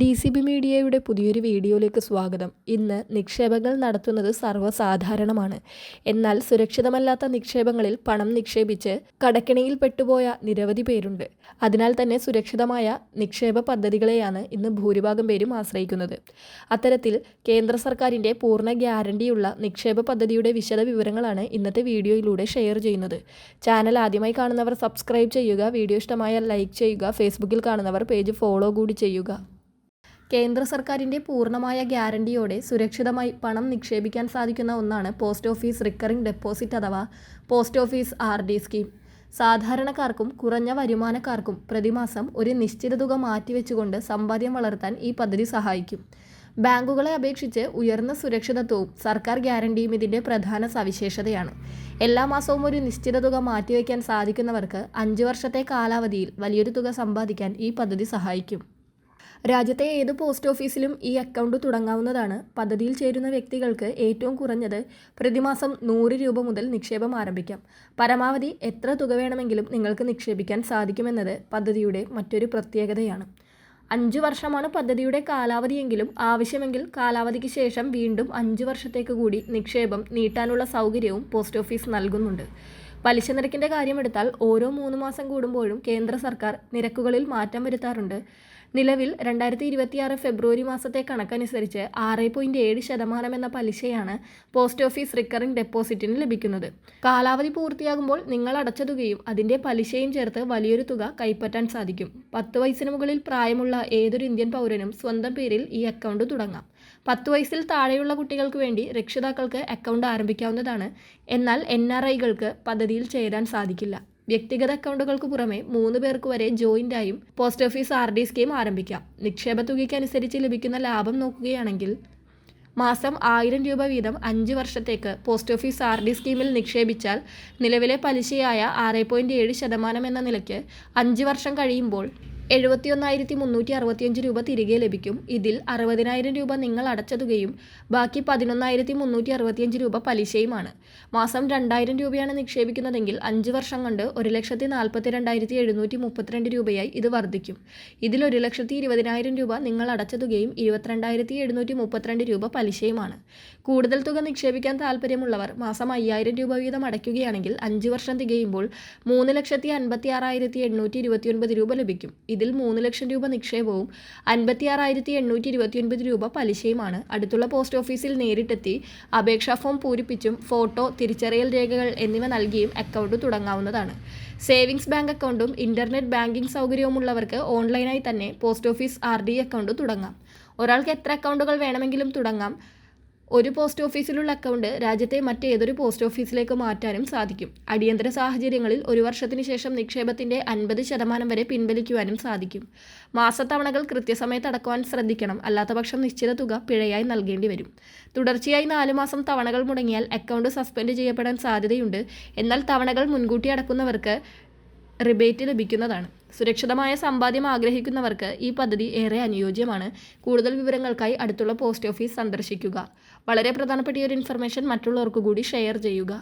DCB മീഡിയയുടെ പുതിയൊരു വീഡിയോയിലേക്ക് സ്വാഗതം. ഇന്ന് നിക്ഷേപങ്ങൾ നടത്തുന്നത് സർവ്വസാധാരണമാണ്. എന്നാൽ സുരക്ഷിതമല്ലാത്ത നിക്ഷേപങ്ങളിൽ പണം നിക്ഷേപിച്ച് കടക്കെണിയിൽ പെട്ടുപോയ നിരവധി പേരുണ്ട്. അതിനാൽ തന്നെ സുരക്ഷിതമായ നിക്ഷേപ പദ്ധതികളെയാണ് ഇന്ന് ഭൂരിഭാഗം പേരും ആശ്രയിക്കുന്നത്. അത്തരത്തിൽ കേന്ദ്ര സർക്കാരിൻ്റെ പൂർണ്ണ ഗ്യാരണ്ടിയുള്ള നിക്ഷേപ പദ്ധതിയുടെ വിശദ വിവരങ്ങളാണ് ഇന്നത്തെ വീഡിയോയിലൂടെ ഷെയർ ചെയ്യുന്നത്. ചാനൽ ആദ്യമായി കാണുന്നവർ സബ്സ്ക്രൈബ് ചെയ്യുക, വീഡിയോ ഇഷ്ടമായാൽ ലൈക്ക് ചെയ്യുക, ഫേസ്ബുക്കിൽ കാണുന്നവർ പേജ് ഫോളോ കൂടി ചെയ്യുക. കേന്ദ്ര സർക്കാരിൻ്റെ പൂർണ്ണമായ ഗ്യാരണ്ടിയോടെ സുരക്ഷിതമായി പണം നിക്ഷേപിക്കാൻ സാധിക്കുന്ന ഒന്നാണ് പോസ്റ്റ് ഓഫീസ് റിക്കറിംഗ് ഡെപ്പോസിറ്റ് അഥവാ പോസ്റ്റ് ഓഫീസ് RD സ്കീം. സാധാരണക്കാർക്കും കുറഞ്ഞ വരുമാനക്കാർക്കും പ്രതിമാസം ഒരു നിശ്ചിത തുക മാറ്റിവെച്ചുകൊണ്ട് സമ്പാദ്യം വളർത്താൻ ഈ പദ്ധതി സഹായിക്കും. ബാങ്കുകളെ അപേക്ഷിച്ച് ഉയർന്ന സുരക്ഷിതത്വവും സർക്കാർ ഗ്യാരണ്ടിയും ഇതിൻ്റെ പ്രധാന സവിശേഷതയാണ്. എല്ലാ മാസവും ഒരു നിശ്ചിത തുക മാറ്റിവെക്കാൻ സാധിക്കുന്നവർക്ക് 5 വർഷത്തെ കാലാവധിയിൽ വലിയൊരു തുക സമ്പാദിക്കാൻ ഈ പദ്ധതി സഹായിക്കും. രാജ്യത്തെ ഏത് പോസ്റ്റ് ഓഫീസിലും ഈ അക്കൗണ്ട് തുടങ്ങാവുന്നതാണ്. പദ്ധതിയിൽ ചേരുന്ന വ്യക്തികൾക്ക് ഏറ്റവും കുറഞ്ഞത് പ്രതിമാസം 100 രൂപ മുതൽ നിക്ഷേപം ആരംഭിക്കാം. പരമാവധി എത്ര തുക വേണമെങ്കിലും നിങ്ങൾക്ക് നിക്ഷേപിക്കാൻ സാധിക്കുമെന്നത് പദ്ധതിയുടെ മറ്റൊരു പ്രത്യേകതയാണ്. 5 വർഷമാണ് പദ്ധതിയുടെ കാലാവധിയെങ്കിലും ആവശ്യമെങ്കിൽ കാലാവധിക്ക് ശേഷം വീണ്ടും 5 വർഷത്തേക്ക് കൂടി നിക്ഷേപം നീട്ടാനുള്ള സൗകര്യവും പോസ്റ്റ് ഓഫീസ് നൽകുന്നുണ്ട്. പലിശ നിരക്കിൻ്റെ കാര്യമെടുത്താൽ ഓരോ 3 മാസം കൂടുമ്പോഴും കേന്ദ്ര സർക്കാർ നിരക്കുകളിൽ മാറ്റം വരുത്താറുണ്ട്. നിലവിൽ 2026 ഫെബ്രുവരി മാസത്തെ കണക്കനുസരിച്ച് 6.7% എന്ന പലിശയാണ് പോസ്റ്റ് ഓഫീസ് റിക്കറിംഗ് ഡെപ്പോസിറ്റിന് ലഭിക്കുന്നത്. കാലാവധി പൂർത്തിയാകുമ്പോൾ നിങ്ങൾ അടച്ച തുകയും അതിൻ്റെ പലിശയും ചേർത്ത് വലിയൊരു തുക കൈപ്പറ്റാൻ സാധിക്കും. 10 വയസ്സിന് മുകളിൽ പ്രായമുള്ള ഏതൊരു ഇന്ത്യൻ പൗരനും സ്വന്തം പേരിൽ ഈ അക്കൗണ്ട് തുടങ്ങാം. 10 വയസ്സിൽ താഴെയുള്ള കുട്ടികൾക്ക് വേണ്ടി രക്ഷിതാക്കൾക്ക് അക്കൗണ്ട് ആരംഭിക്കാവുന്നതാണ്. എന്നാൽ NRIകൾക്ക് പദ്ധതിയിൽ ചേരാൻ സാധിക്കില്ല. വ്യക്തിഗത അക്കൗണ്ടുകൾക്ക് പുറമെ 3 പേർക്ക് വരെ ജോയിൻ്റായും പോസ്റ്റ് ഓഫീസ് RD സ്കീം ആരംഭിക്കാം. നിക്ഷേപ തുകയ്ക്കനുസരിച്ച് ലഭിക്കുന്ന ലാഭം നോക്കുകയാണെങ്കിൽ മാസം 1000 രൂപ വീതം 5 വർഷത്തേക്ക് പോസ്റ്റ് ഓഫീസ് RD സ്കീമിൽ നിക്ഷേപിച്ചാൽ നിലവിലെ പലിശയായ 6.7% എന്ന നിലയ്ക്ക് 5 വർഷം കഴിയുമ്പോൾ 71,365 രൂപ തിരികെ ലഭിക്കും. ഇതിൽ 60,000 രൂപ നിങ്ങൾ അടച്ച തുകയും ബാക്കി 11,365 രൂപ പലിശയുമാണ്. മാസം 2,000 രൂപയാണ് നിക്ഷേപിക്കുന്നതെങ്കിൽ 5 വർഷം കൊണ്ട് 1,42,732 രൂപയായി ഇത് വർദ്ധിക്കും. ഇതിൽ 1,20,000 രൂപ നിങ്ങൾ അടച്ച തുകയും 22,732 രൂപ പലിശയുമാണ്. കൂടുതൽ തുക നിക്ഷേപിക്കാൻ താൽപ്പര്യമുള്ളവർ മാസം 5,000 രൂപ വീതം അടയ്ക്കുകയാണെങ്കിൽ 5 വർഷം തികയുമ്പോൾ 3,56,829 രൂപ ലഭിക്കും. ഇതിൽ 3 ലക്ഷം രൂപ നിക്ഷേപവും 56,829 രൂപ പലിശയുമാണ്. അടുത്തുള്ള പോസ്റ്റ് ഓഫീസിൽ നേരിട്ടെത്തി അപേക്ഷാ ഫോം പൂരിപ്പിച്ചും ഫോട്ടോ, തിരിച്ചറിയൽ രേഖകൾ എന്നിവ നൽകിയും അക്കൗണ്ട് തുടങ്ങാവുന്നതാണ്. സേവിങ്സ് ബാങ്ക് അക്കൗണ്ടും ഇൻ്റർനെറ്റ് ബാങ്കിംഗ് സൗകര്യവുമുള്ളവർക്ക് ഓൺലൈനായി തന്നെ പോസ്റ്റ് ഓഫീസ് RD അക്കൗണ്ട് തുടങ്ങാം. ഒരാൾക്ക് എത്ര അക്കൗണ്ടുകൾ വേണമെങ്കിലും തുടങ്ങാം. ഒരു പോസ്റ്റ് ഓഫീസിലുള്ള അക്കൗണ്ട് രാജ്യത്തെ മറ്റേതൊരു പോസ്റ്റ് ഓഫീസിലേക്ക് മാറ്റാനും സാധിക്കും. അടിയന്തര സാഹചര്യങ്ങളിൽ 1 വർഷത്തിന് ശേഷം നിക്ഷേപത്തിൻ്റെ 50% വരെ പിൻവലിക്കുവാനും സാധിക്കും. മാസത്തവണകൾ കൃത്യസമയത്ത് അടക്കുവാൻ ശ്രദ്ധിക്കണം. അല്ലാത്തപക്ഷം നിശ്ചിത തുക പിഴയായി നൽകേണ്ടി വരും. തുടർച്ചയായി 4 മാസം തവണകൾ മുടങ്ങിയാൽ അക്കൗണ്ട് സസ്പെൻഡ് ചെയ്യപ്പെടാൻ സാധ്യതയുണ്ട്. എന്നാൽ തവണകൾ മുൻകൂട്ടി അടക്കുന്നവർക്ക് റിബേറ്റ് ലഭിക്കുന്നതാണ്. സുരക്ഷിതമായ സമ്പാദ്യം ആഗ്രഹിക്കുന്നവർക്ക് ഈ പദ്ധതി ഏറെ അനുയോജ്യമാണ്. കൂടുതൽ വിവരങ്ങൾക്കായി അടുത്തുള്ള പോസ്റ്റ് ഓഫീസ് സന്ദർശിക്കുക. വളരെ പ്രധാനപ്പെട്ട ഒരു ഇൻഫർമേഷൻ മറ്റുള്ളവർക്ക് കൂടി ഷെയർ ചെയ്യുക.